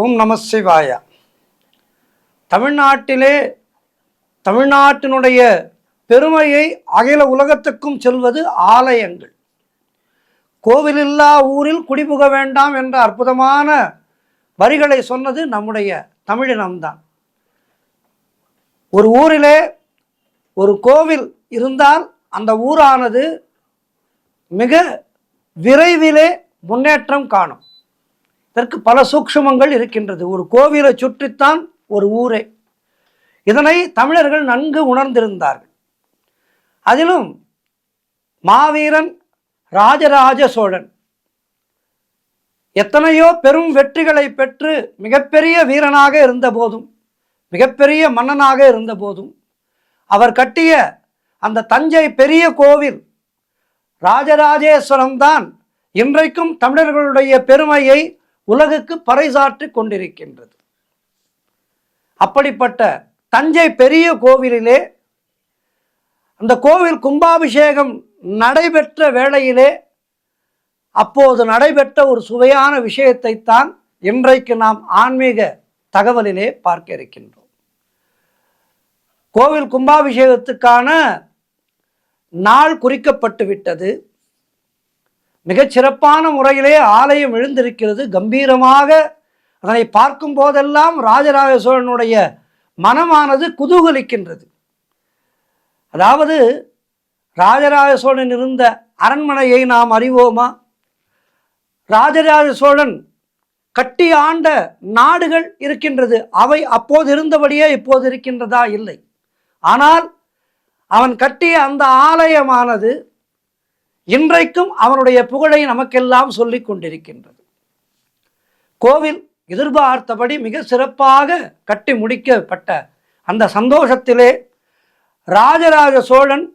ஓம் நம சிவாய. தமிழ்நாட்டினுடைய பெருமையை அகில உலகத்துக்கும் செல்வது ஆலயங்கள். கோவிலில்லா ஊரில் குடிபுக வேண்டாம் என்ற அற்புதமான வரிகளை சொன்னது நம்முடைய தமிழினம்தான். ஒரு ஊரிலே ஒரு கோவில் இருந்தால் அந்த ஊரானது மிக விரைவிலே முன்னேற்றம் காணும். இதற்கு பல சூக்ஷ்மங்கள் இருக்கின்றது. ஒரு கோவிலை சுற்றித்தான் ஒரு ஊரே. இதனை தமிழர்கள் நன்கு உணர்ந்திருந்தார்கள். அதிலும் மாவீரன் ராஜராஜ சோழன் எத்தனையோ பெரும் வெற்றிகளை பெற்று மிகப்பெரிய வீரனாக இருந்த போதும், மிகப்பெரிய மன்னனாக இருந்த போதும், அவர் கட்டிய அந்த தஞ்சை பெரிய கோவில் ராஜராஜேஸ்வரம் தான் இன்றைக்கும் தமிழர்களுடைய பெருமையை உலகுக்கு பறைசாற்றி கொண்டிருக்கின்றது. அப்படிப்பட்ட தஞ்சை பெரிய கோவிலிலே அந்த கோவில் கும்பாபிஷேகம் நடைபெற்ற வேளையிலே அப்போது நடைபெற்ற ஒரு சுவையான விஷயத்தைத்தான் இன்றைக்கு நாம் ஆன்மீக தகவலிலே பார்க்க இருக்கின்றோம். கோவில் கும்பாபிஷேகத்துக்கான நாள் குறிக்கப்பட்டு விட்டது. மிகச்சிறப்பான முறையிலே ஆலயம் எழுந்திருக்கிறது. கம்பீரமாக அதனை பார்க்கும் போதெல்லாம் ராஜராஜ சோழனுடைய மனமானது குதூகலிக்கின்றது. அதாவது ராஜராஜ சோழன் இருந்த அரண்மனையை நாம் அறிவோமா? ராஜராஜ சோழன் கட்டி ஆண்ட நாடுகள் இருக்கின்றது. அவை அப்போது இருந்தபடியே இப்போது இருக்கின்றதா? இல்லை. ஆனால் அவன் கட்டிய அந்த ஆலயமானது இன்றைக்கும் அவனுடைய புகழை நமக்கெல்லாம் சொல்லிக் கொண்டிருக்கின்றது. கோவில் எதிர்பார்த்தபடி மிக சிறப்பாக கட்டி முடிக்கப்பட்ட அந்த சந்தோஷத்திலே ராஜராஜ சோழன்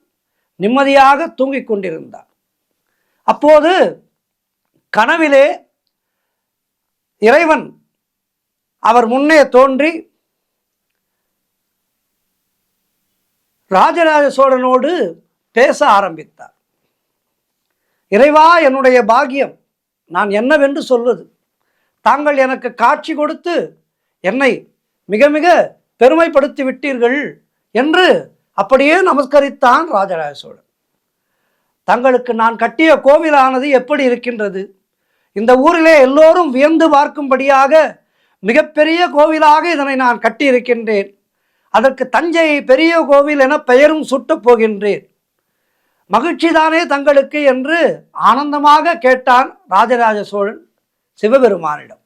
நிம்மதியாக தூங்கிக் கொண்டிருந்தார். அப்போது கனவிலே இறைவன் அவர் முன்னே தோன்றி ராஜராஜ சோழனோடு பேச ஆரம்பித்தார். இறைவா, என்னுடைய பாக்கியம் நான் என்னவென்று சொல்வது? தாங்கள் எனக்கு காட்சி கொடுத்து என்னை மிக மிக பெருமைப்படுத்தி விட்டீர்கள் என்று அப்படியே நமஸ்கரித்தான் ராஜராஜ சோழன். தங்களுக்கு நான் கட்டிய கோவிலானது எப்படி இருக்கின்றது? இந்த ஊரிலே எல்லோரும் வியந்து பார்க்கும்படியாக மிகப்பெரிய கோவிலாக இதனை நான் கட்டியிருக்கின்றேன். அதற்கு தஞ்சை பெரிய கோவில் என பெயரும் சுட்டப் போகின்றேன். மகிழ்ச்சிதானே தங்களுக்கு என்று ஆனந்தமாக கேட்டான் ராஜராஜ சோழன் சிவபெருமானிடம்.